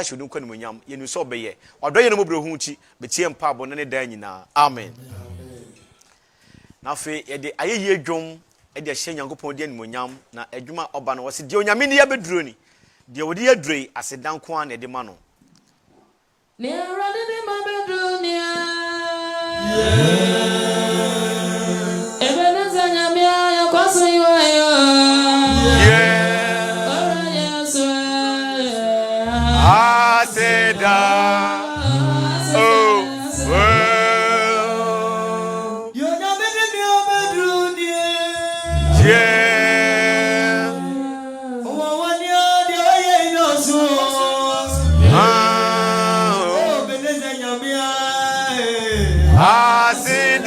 should do Konimunyam, you so be ye, or do you know Hunchi, Betiam Pabo, and Danina. Amen. Now, Fay, a year drum, and the Shen Yango Podian Munyam, na Eduma Oban was the Onyamini Abedruni, the Odia Dre, as a down Kwan at the Mano. Near running my bedroom, Ebenezer, Yamia, Quasi, I said, oh, well, you're not in your bedroom, yeah. Oh, when you're the I said,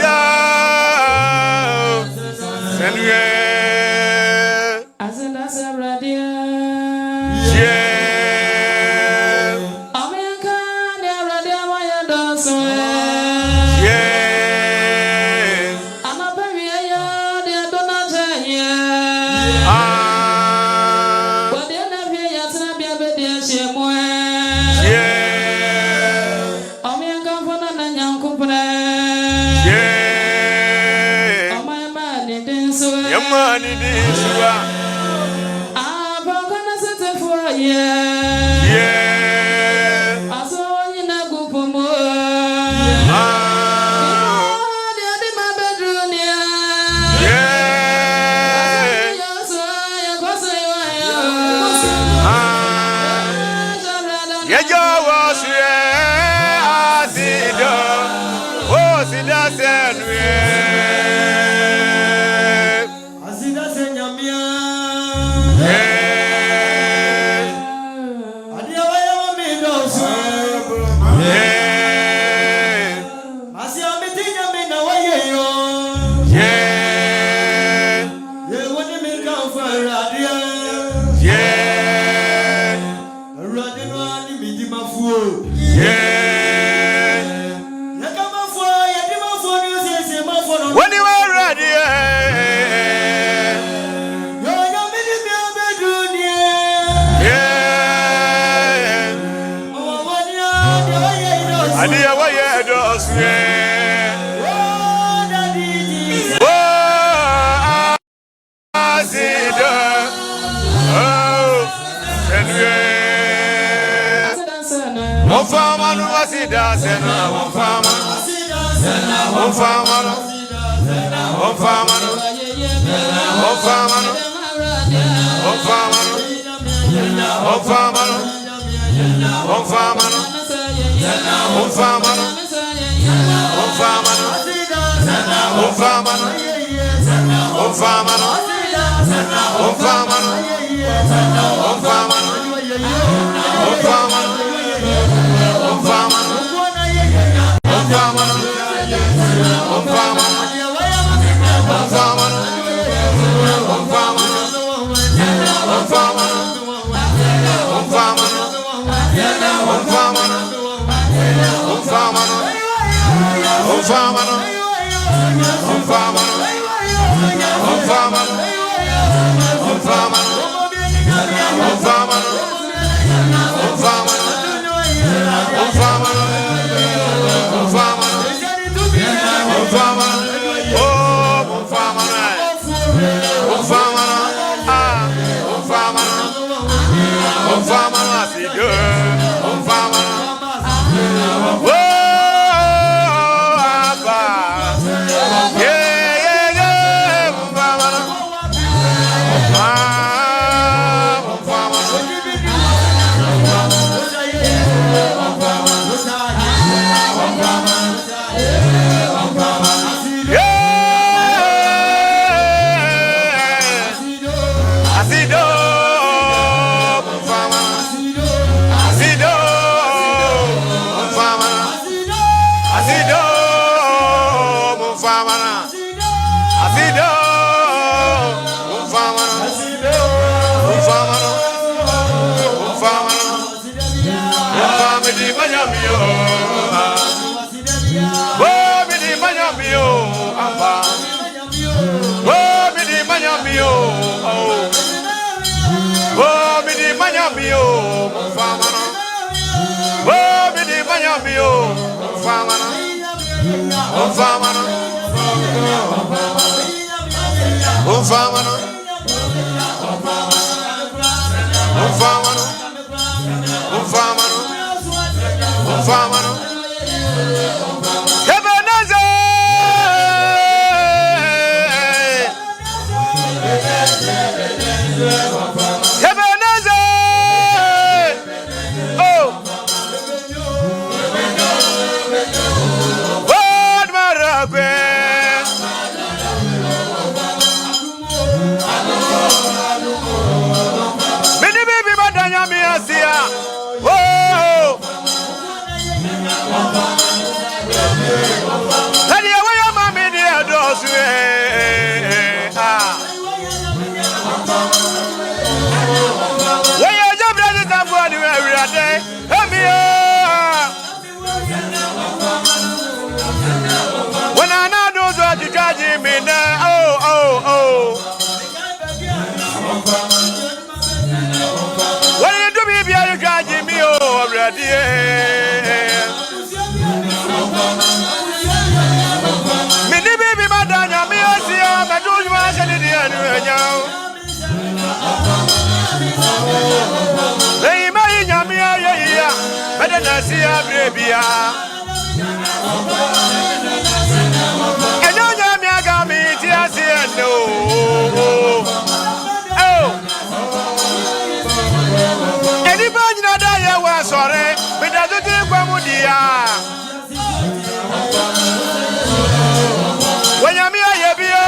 nyamio famana famana famana famana Ebenezer oh what maragwe mini bibi badanya mi asia oh Tadi ya waya mami di adosu Waya jabra di tabu adi every day Hemi When I know those what you charging me now oh When you do me be you charging me already Mini baby madanya mi asia meduju ma shedi di anu enyao Lei mai nyami ayeya medena sia brebia Enyo nyami aga mi ti asia no oh Eni banyina da ye wa sore bidazu ti kwamu dia Wanyami ayebie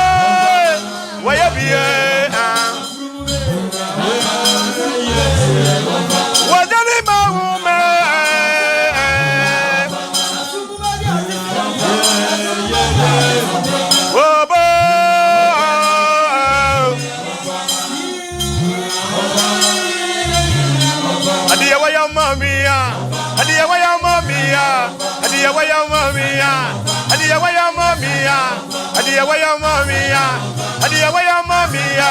wayebie Wajani maume Obo Adiya waya mamia Adiya waya mamia Adiya waya mamia Adiya waya mamia Adiya waya mamia Adiya waya mamia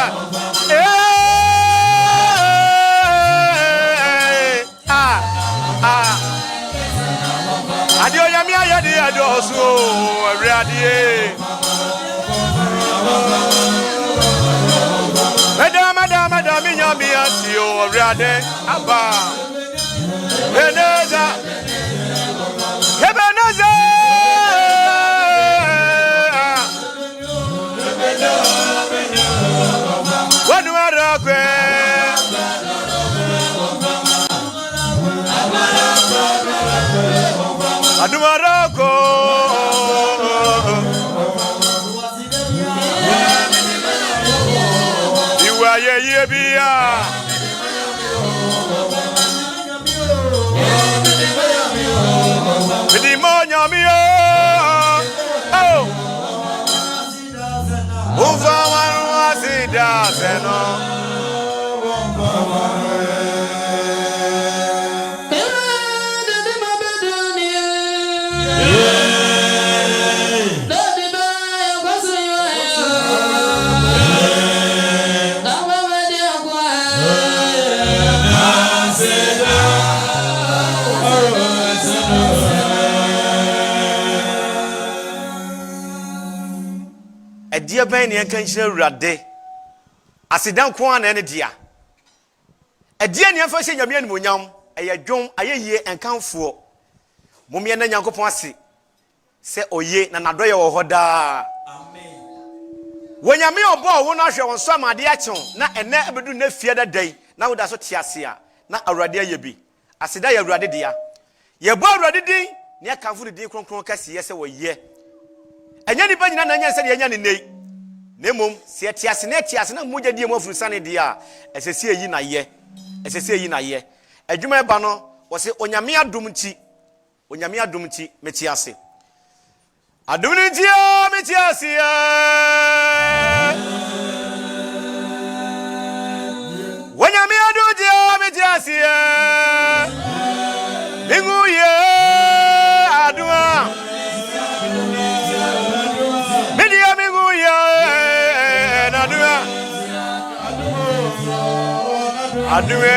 Adiyo yami ayadi adosu awradi Madam nyami asio awradi aba Ebenezer Wanu arakwe Adumarako Iwa ye bia Bidi mo nyami oh Ufa wanu asida seno Dia ben ne kan hire urade asidan ko an ne dia dia ne fa hye nyame animonyam ayadwom ayeye enkanfo momye na nyankopon ase se oye na nadoye wo hoda amen wonyame obo wo na hwe won so amade achen na ene abedu na fie dadai na woda so tiase a na awurade ayebi asida ya awurade dia ye bo awurade din ne kanfo din kronkron kase ye se wo ye enya ni ba nyina na nya se de enya ne nei Nemom se tiase na mogya die mu afurusane dia esese yi na ye adwuma eba no wo se onyame adom nti metiase adom nti metiase wonyame adom nti metiase inguye adoma media minguye Adue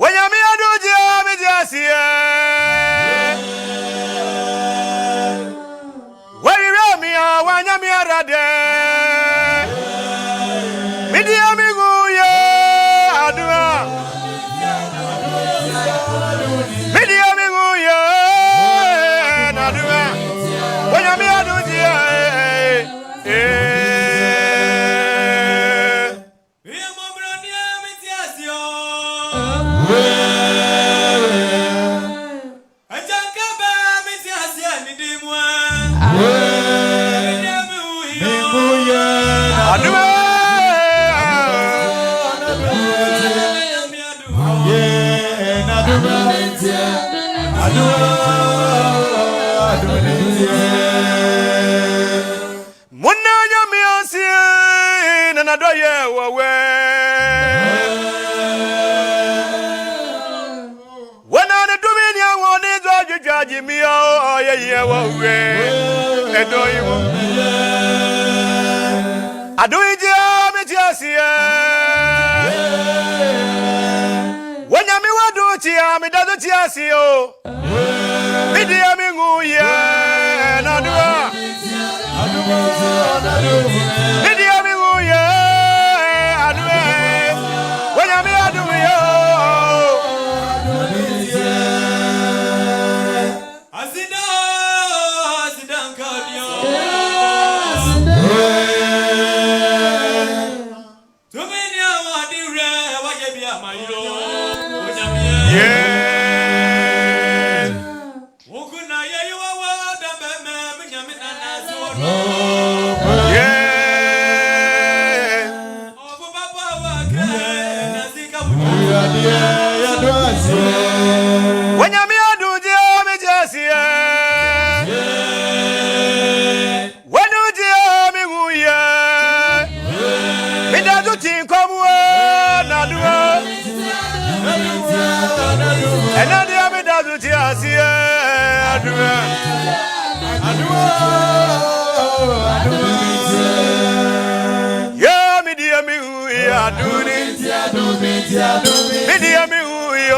Wanyami aduji amijasiye Warirami wanyami arade Midi amiguye adua Midi amiguye adua Wanyami aduji Munanya miasi na doye wawe Wana ne tumini awoni zo jaji miyo ye wawe edoyi mo Aduiji amitiasi Wanyami waduchi amidazu tiasi o Midi aminguye na dua Midi aminguye adue Wanyami aduye Asidan kadio Tumini awadire wajebi amayo Wanyami aduji amijasiye Waduji amiguye Midazu tinkomuwe nadua Enadi amidazu tiasiye adua Ya midi amiguye aduni Midi amiguye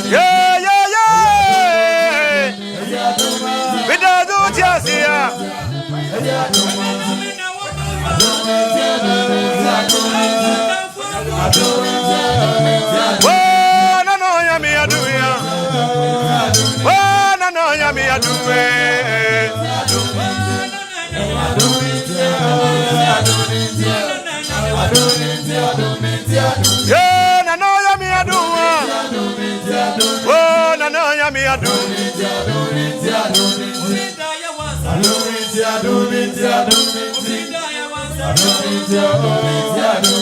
Yeah, yeah, yeah. We don't do just here. Oh, no, no, yummy, I do ya. Oh, no, no, yummy, I do it. Yeah, no, no, yummy, I do. Oh, no, no, yummy, I do.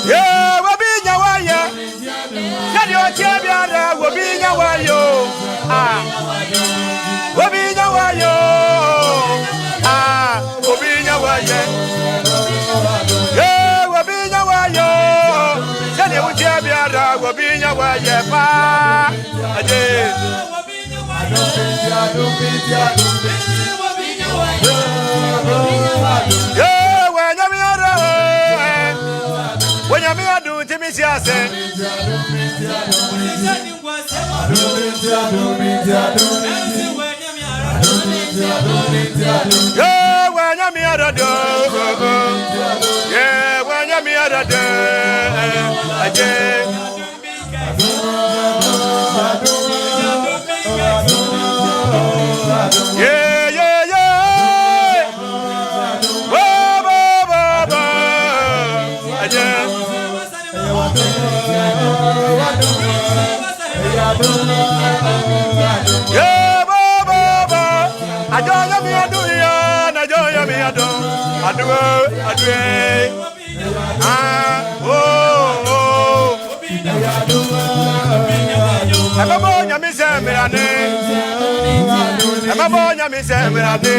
Yeah, we'll be in your way. Can you tell me that we'll be in your way? We'll be in your way. We'll be in your way. Yeah, we'll be in your way. Can you tell me that we'll be in your way? Yeah, when you're when you're doing to me, yeah, when you're yeah, when yeah, yeah, yeah. Whoa, whoa, whoa, whoa. Yeah, whoa, whoa, whoa. I don't know me, I do ya. I don't know me, I do. I do. Oh, oh. I'm a boy, I'm a Samirane. I'm a boy, I'm a Samirane.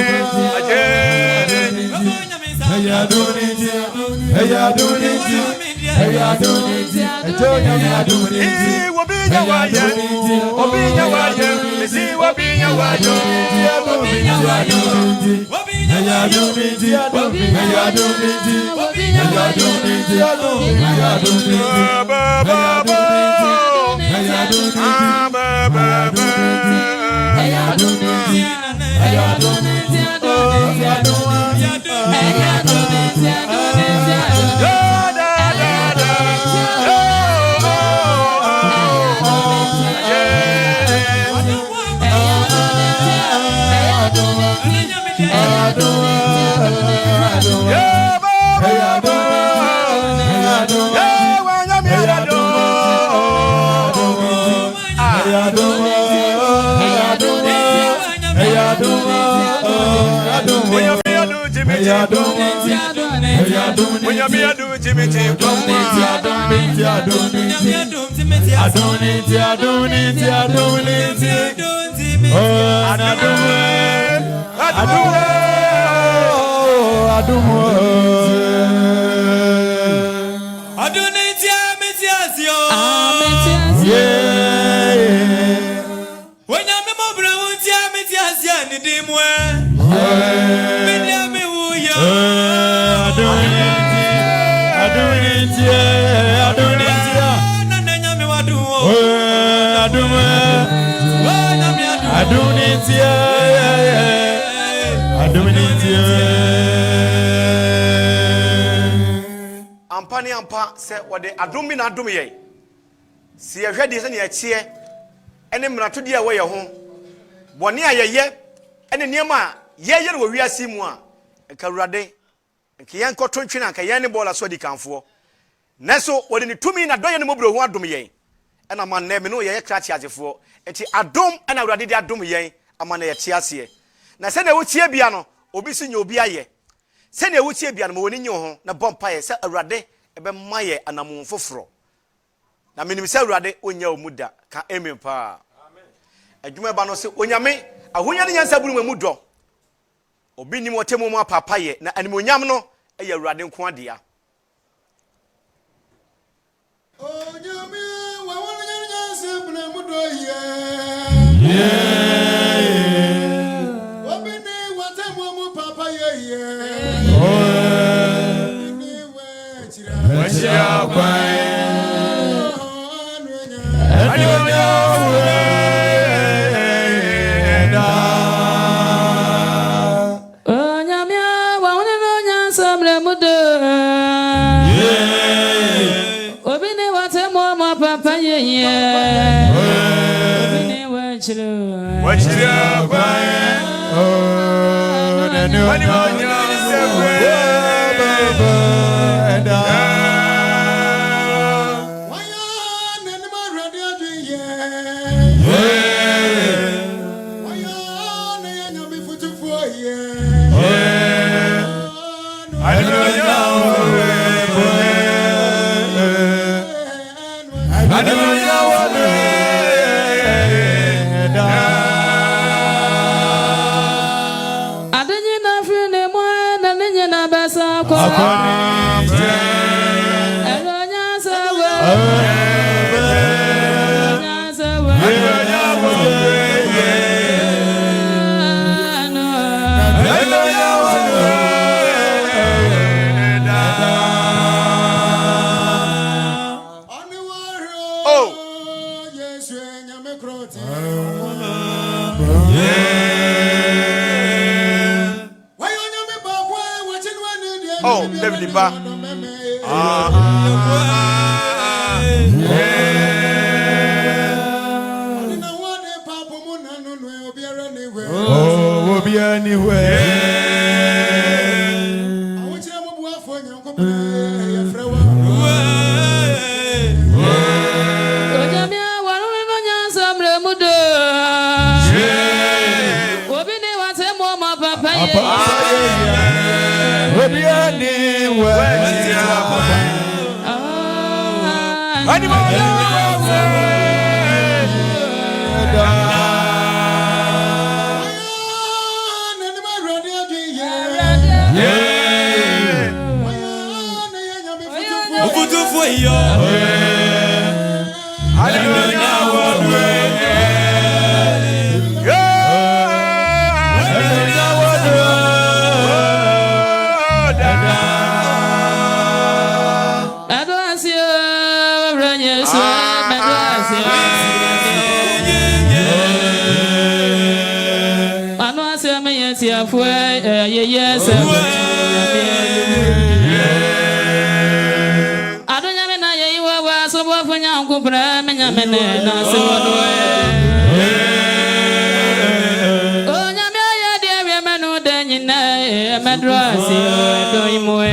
Ampani ampa se wode adom bi na adom ye se ye hwede se ne ye chie ene mrato dia wo ye ho bone ayeye ene niema ye yere wo wiase mu a nkawurade nke yen koto ntwena nka yen ne bola so di kanfo neso wode ne tumi na doye ne mobro ho adom ye ena man na me no ye krachi agefo enti adom ena awurade di adom ye ama na ye tiase na se na wo tie bia no obi si nya obi aye se na wo tie bia no mo woni nyi ho na bompa ye se awurade ebe maye anamun foforo na menim se awurade onya omuda ka amen pa amen adwuma ba no se onyame ahonya ne nyansa buru mu do obi ni motemu mu papa ye na animonyam no eye awurade nko adea onyame wa wonya nyansa buru mu do ye obi ni watemu mu papa ye Oh, David Ba. Oh, we'll be anywhere. Yes, I don't know. You were so often young, Cooper, and Yaman, oh, Yamia, dear Manu, then you know, Madras, doing more.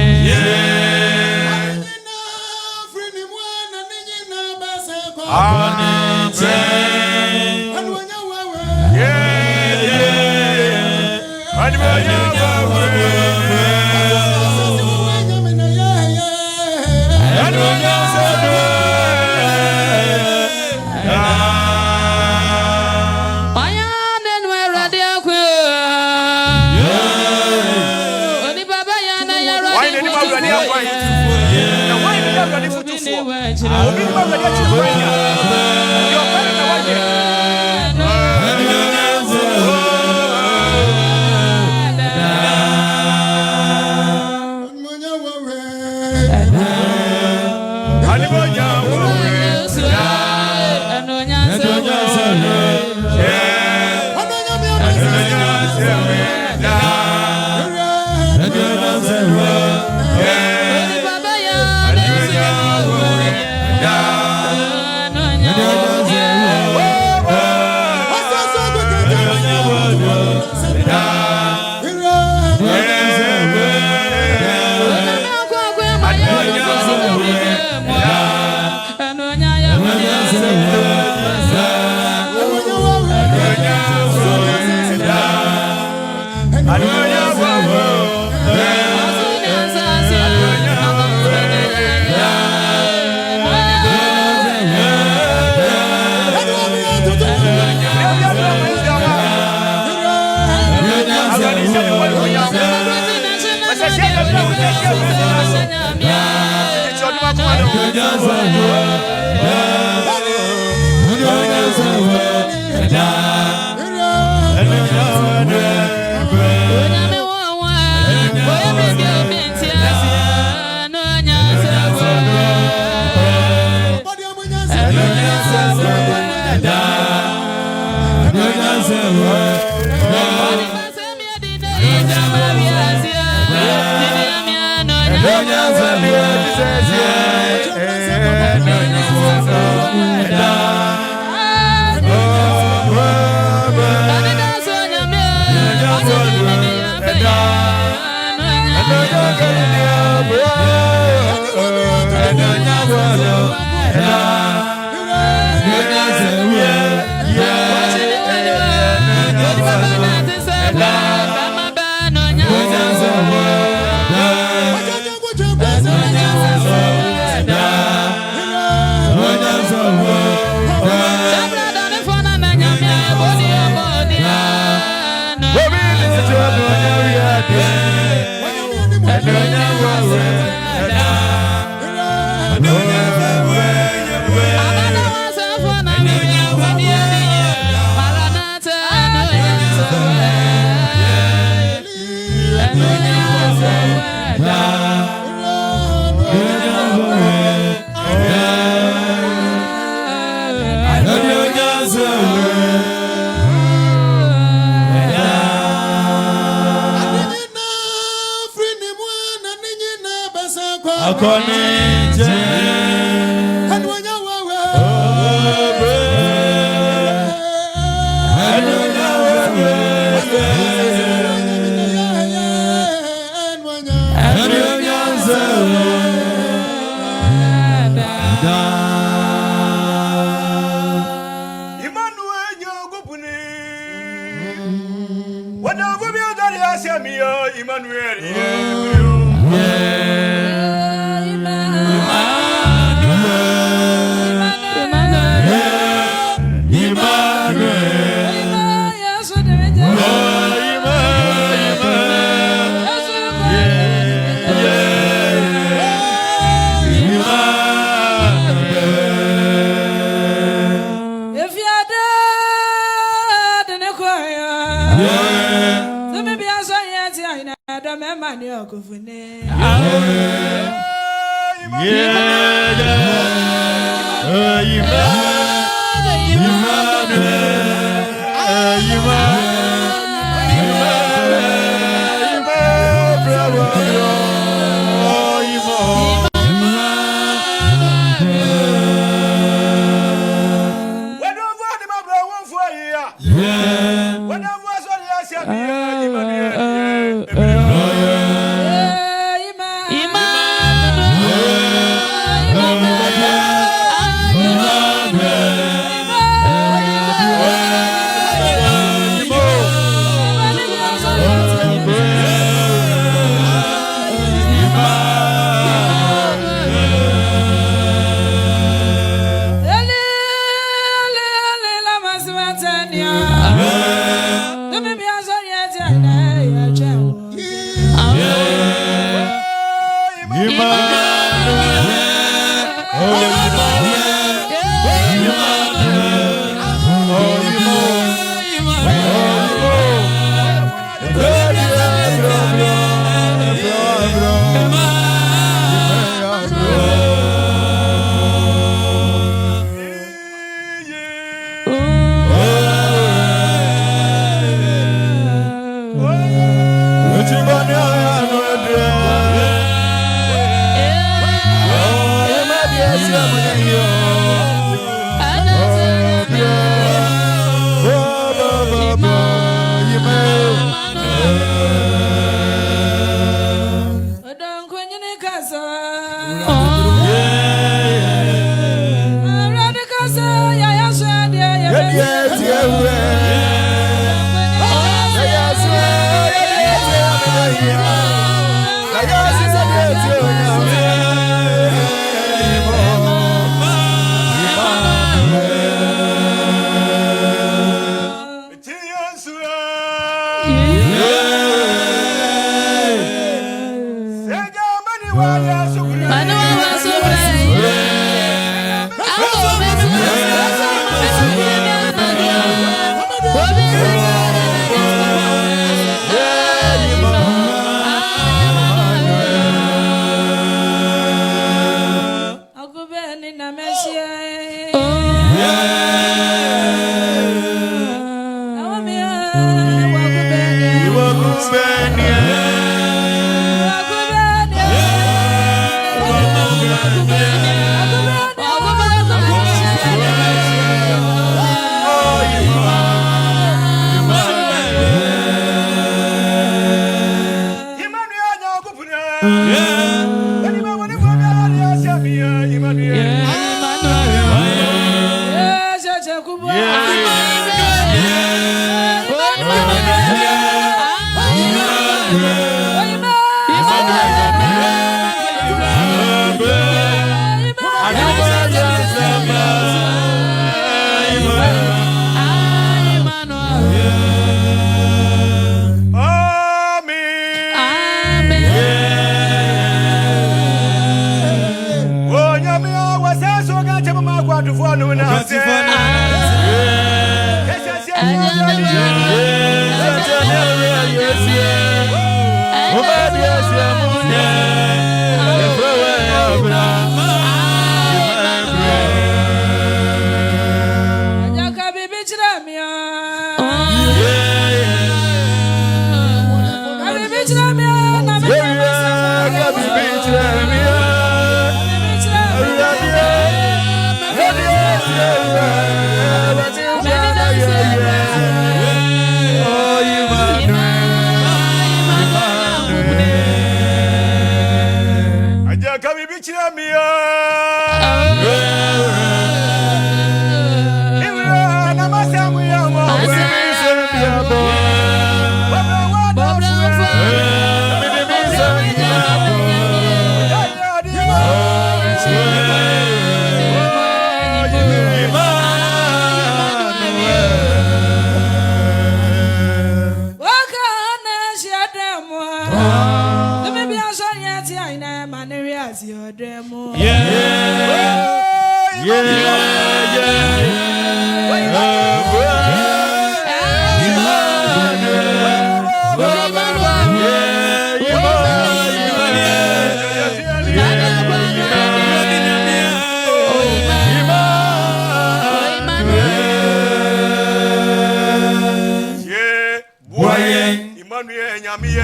Nyamia.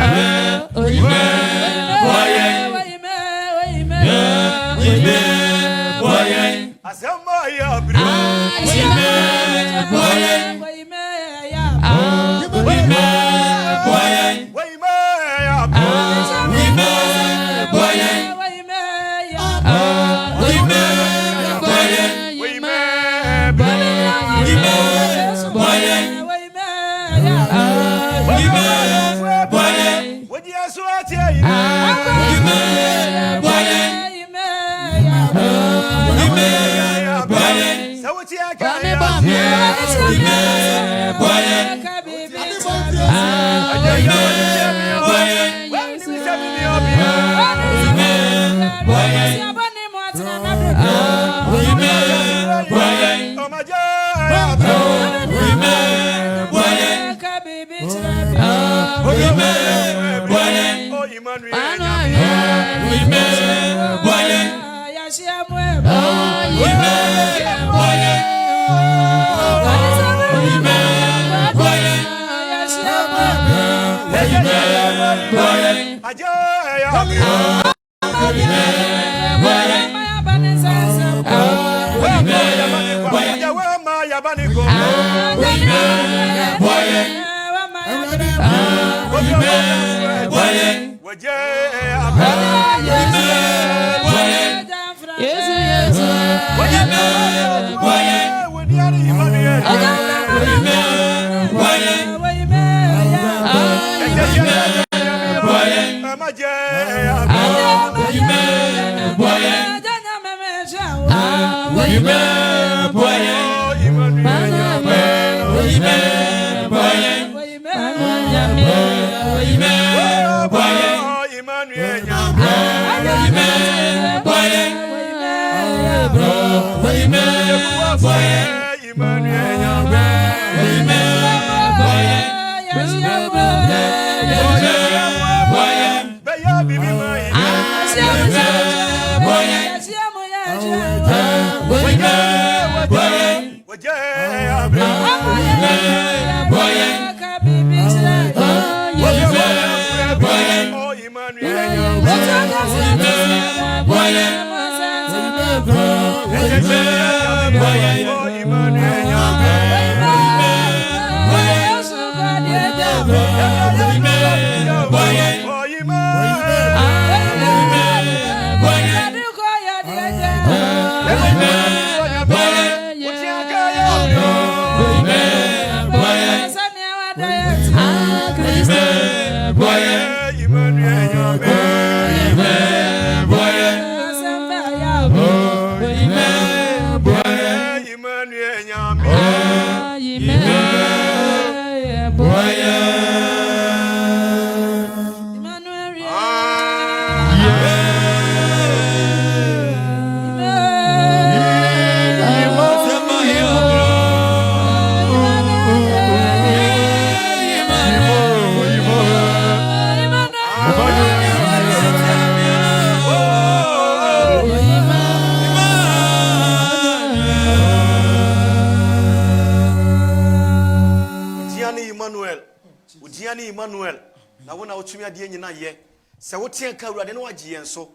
Emmanuel na wona otumi ade nyina ye se wote ka awurade no wagye yen so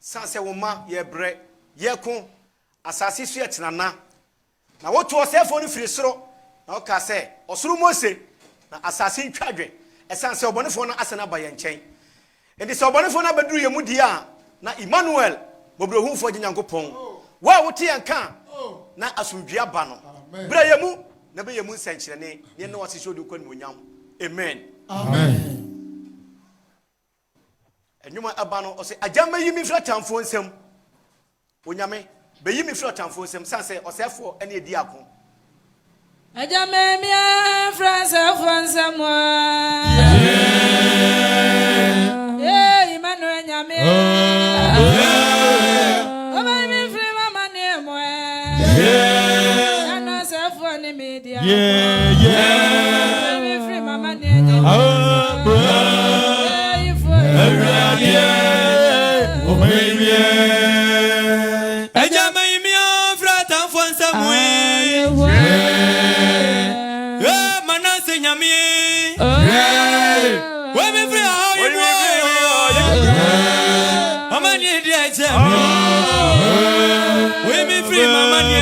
san se wo ma ye bre ye ko asase so ye tenana na woto osefo no firi soro na o ka se osoro Mose na asase ntwadwe esan se obonefo no asena ba ye nchen enti se obonefo no abaduru ye mu dia na Emmanuel Mobro for Nyankopɔn. Wa wote anka na asomdwe aba no. Bra yemu na be yemu senkyerene ye na wase shodu kwani onyam. Amen. Amen. Enwuma aba no ose agama yi mi fra tamfo nsem. Onyame be yi mi fra tamfo nsem sanse osefo ene edi akon. Agama mi fra sefo nsem wa. Yeah, Emmanuel nyame. Yeah, yeah. Free mama nene. Oh, baby. Ajama imia frata fonsa mwe. Yeah, manase nyami. We be free how you want. Mama ni dia jami. We be free mama ni.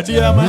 Dear my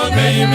baby.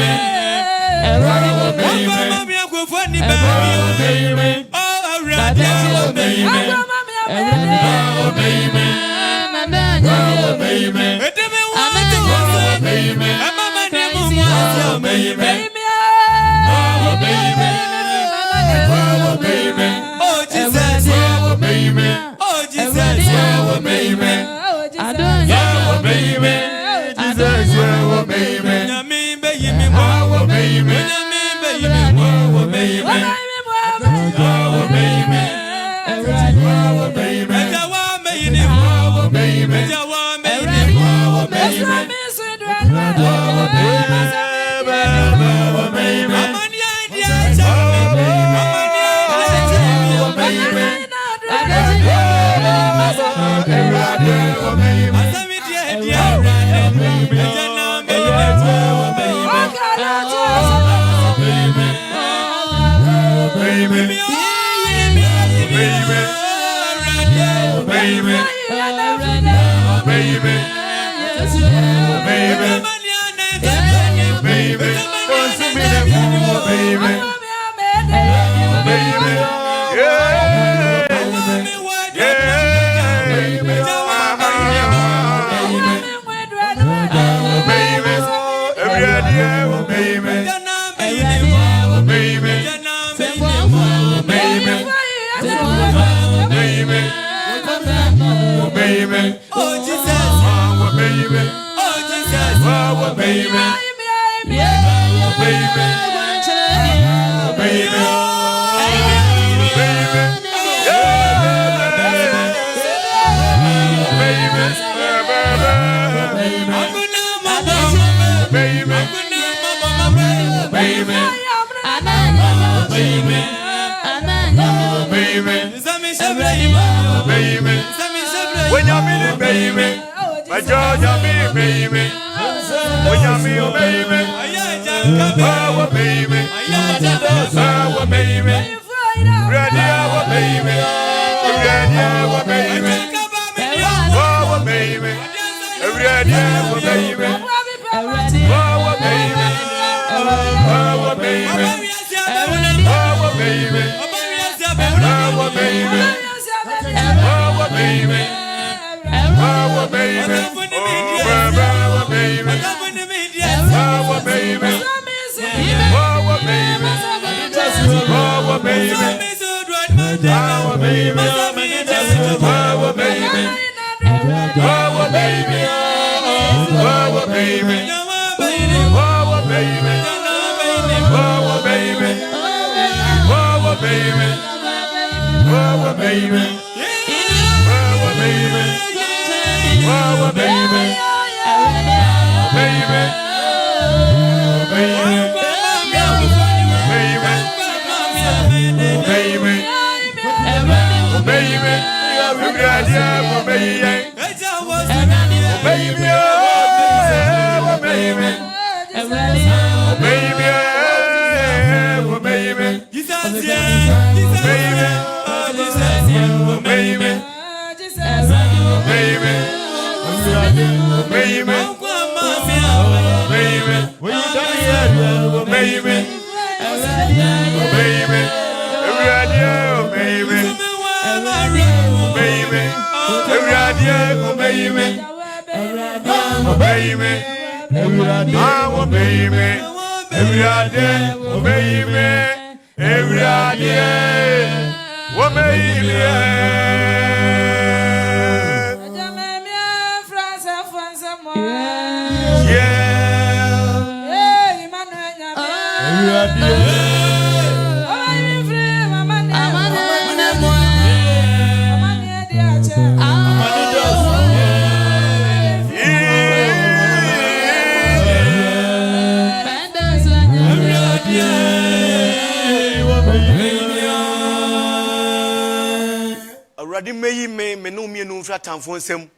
Sem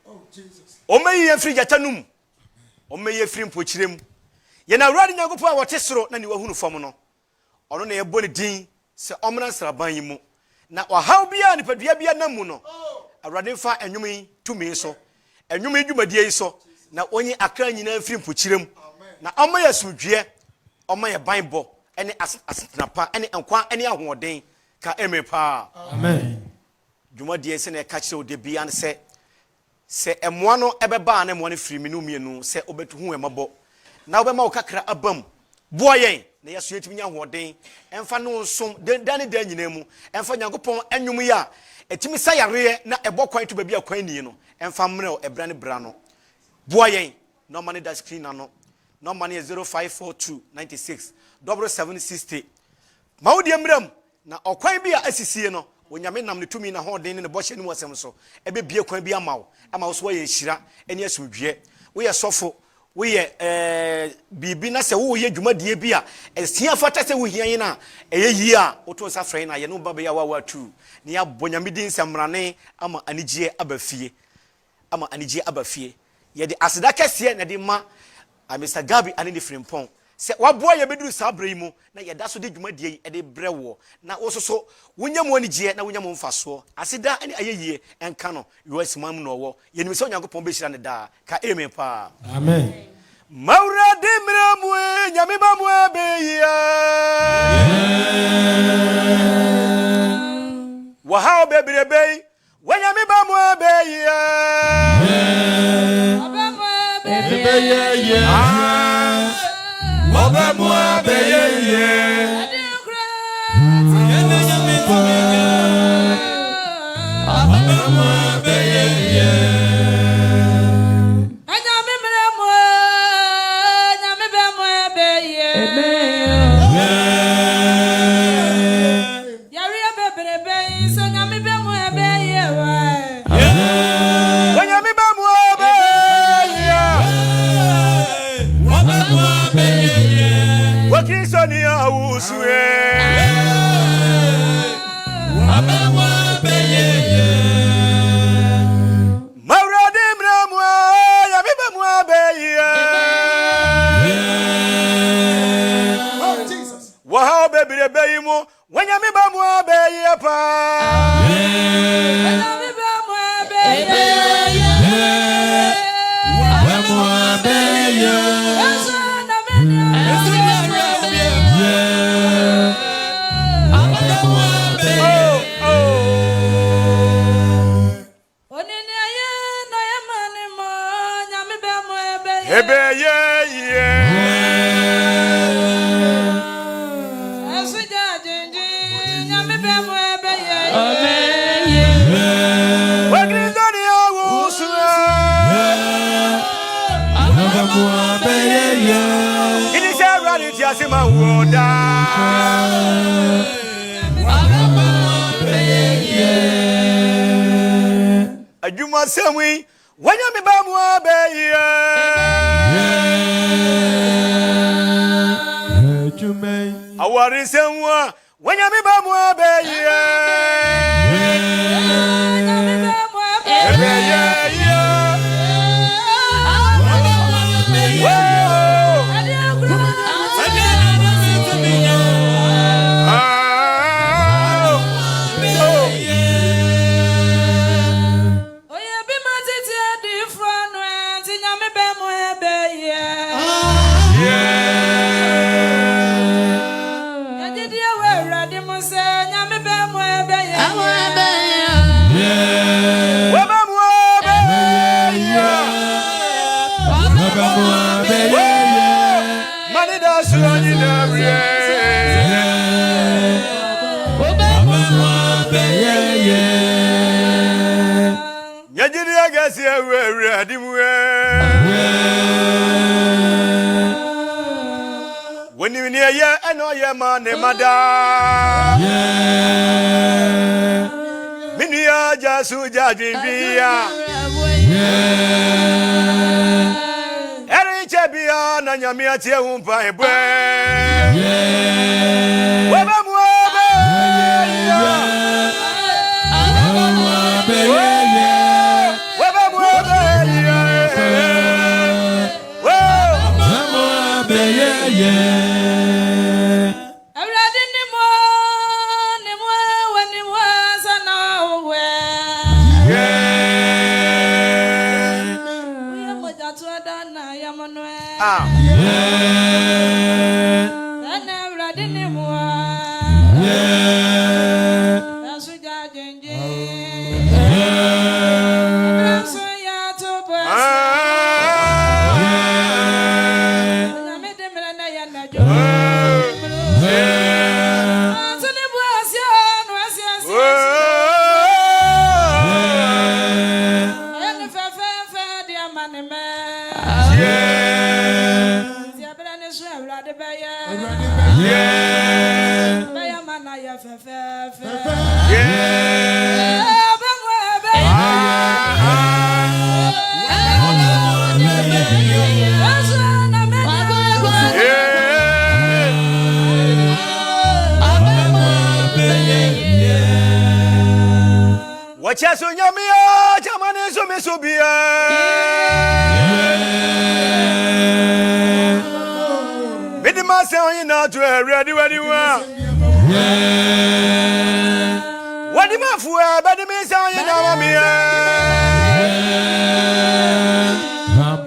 Omeyi free jatanum Omeyi free mpochirem ye na awrade nyagopo a wote soro na ne wahunu fam no ono na yebo ne din se omna sraban yi mu na ohaw bia ne padua bia namu no awrade fa enwum yi tumi so enwum yi dwumadie yi so na onyi akra nyina free mpochirem na omaya sudwe oma ye banbo ene asenapa ene enkwa ene ahoden ka emepa Amen. dwuma die se na ka kire ode bia ne se emoa no ebeba na emoa no firi minu mienu se obetu hu emabo na obema wo kakra abam boa yen na yeso yetimi nya ahoden emfa no nsom dane dan nyina mu emfa nyankopon anwum ya etimi sayare na ebokwan to baabi akwan ni no emfa mre ebra ne bra no boa yen no money that screen no no money 0542 96 7760 maudi emram na okwan bi a asisie no onyame nam ne tumi na hoden ne bohye ne wasem so ebe bie kwan bi amawo so wo ye hira ene asumdwe wo ye sofo wo ye bibi na se wo ye dwumadie bi a esia fata se wo hian na eye yi a wo to sa frɛ na ye no baba ya wa tu ne ya bonyame din samrane ama anigye abafie ye de aseda kese na de ma Mr. Gabi ani de frimpon se waboa ye beduru sabre mu na ye da so de dwumadie e de brewo na wososo wonyam anigye na wonyam mfaso aseda ani ayeyie enka no yoasimam no wo ye nim se onyankopon be hira ne da ka amen pa Amen. Maura dimramwe nyame bamwe beya wa ha bebrebe wanyame bamwe beya Obamwa beye Ajuma semwi wanyame bamwa beya awari semwa wanyame bamwa beya when you near ye and no ye man mada minia jasu jadibia eri chebia na nyamia tie umpa ebwe weba muabe Wacha nyamia jamani so mesobia Bidima se oyina to ready wa Wadima fuwa badimi se oyina wa mi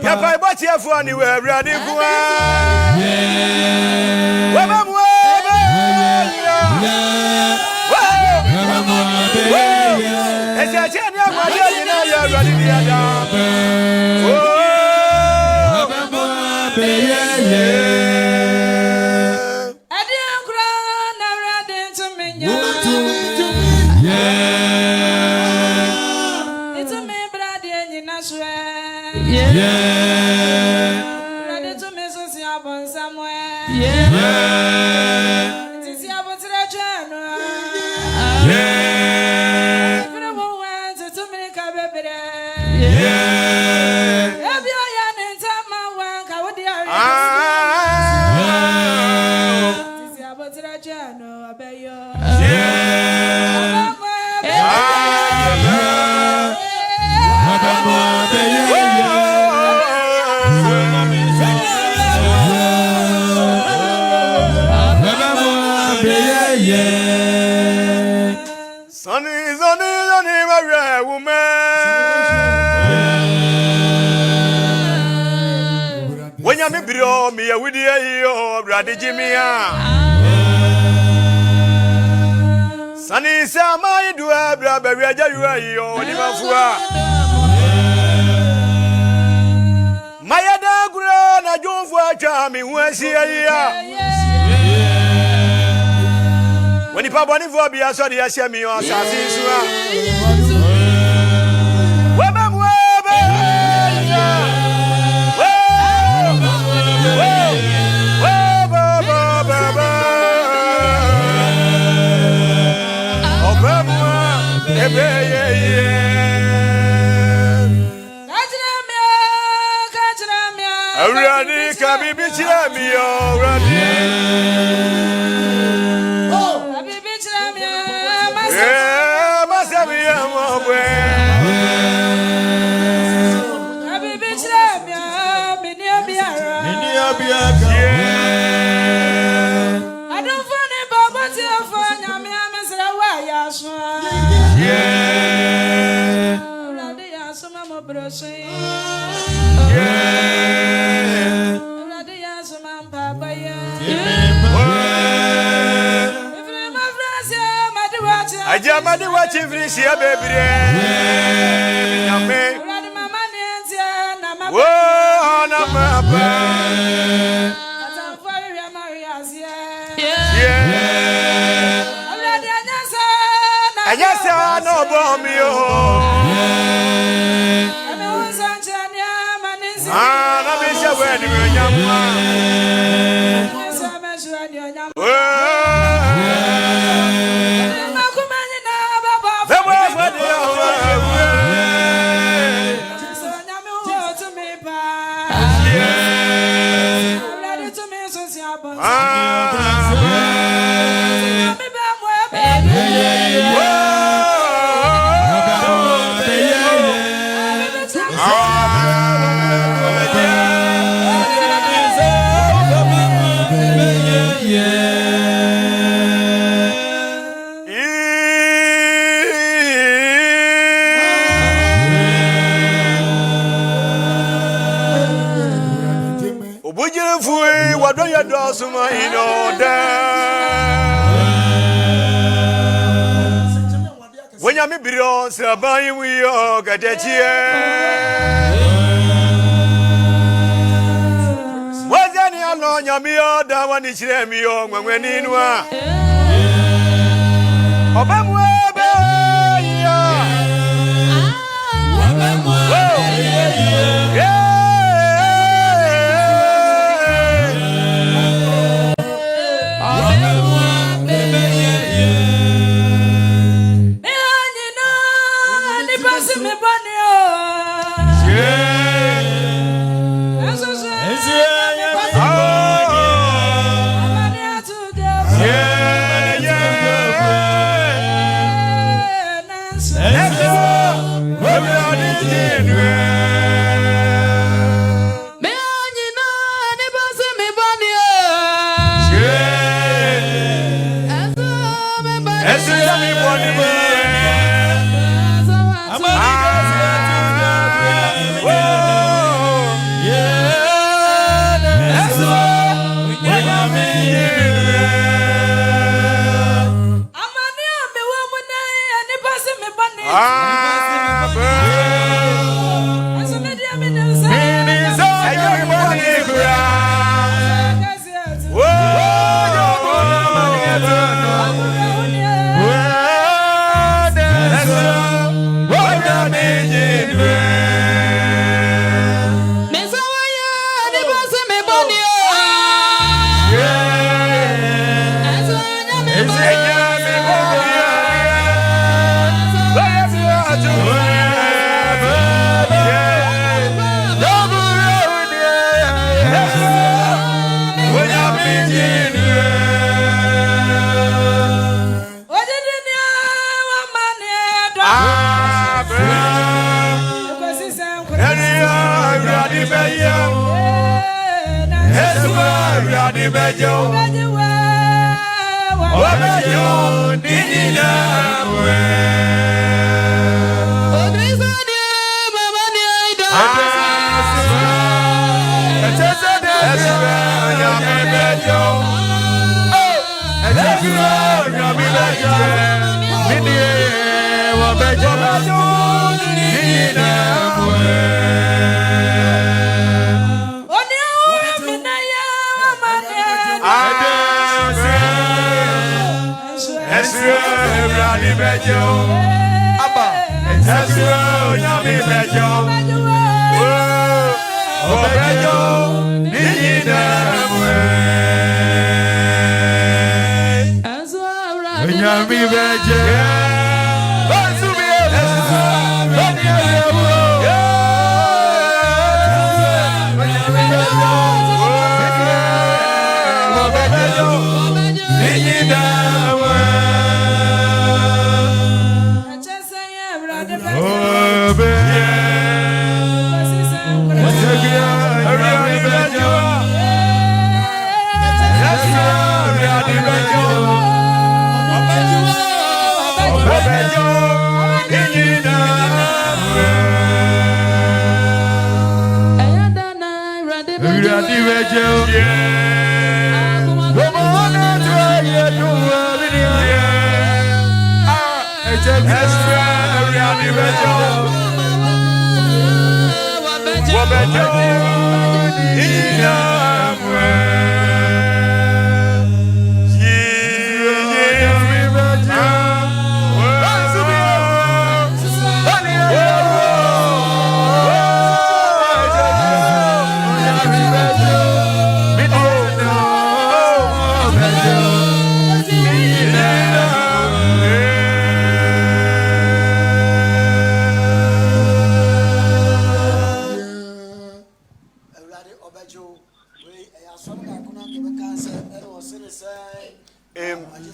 Ya pai boti afu ni we ready fuwa Wa mamu Ese cheni agwa ni na ya ready bi ada When you me bro me a with you, brother Jimmy. Sunny Sama, you do a brother, you are my other grown, I don't for charming, was here. When you pop on for be a sorry, I share me on Sassi. Ready, can be bitch, me already. Yeah, must have me I don't find it, but what's your fun? I'm I just made watching finish here, baby. I just saw no bomb you. I'm sure when you're young. What do you do, so my nyame biro saban wi yo gadachie wazani ano nyame yo da wani chire mi yo nwanwani nu a obamu ebe yo obamu yeah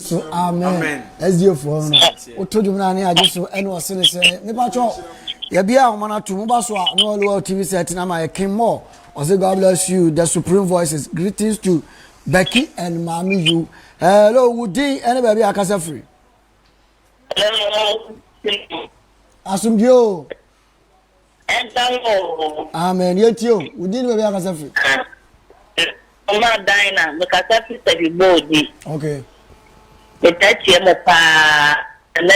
So amen. As you for Otodumani ajiso eno osene se me pacho ye bia homana to mba so no all TV set na my king more. Ose God bless you. The Supreme Voices. Greetings to Becky and Mami you. Hello Woody any baby akasa free. Asumdio. Amen. Yetio Woody baby akasa free. Oma Dina, me kasa free se bi bodi. Okay. Itachi mo pa na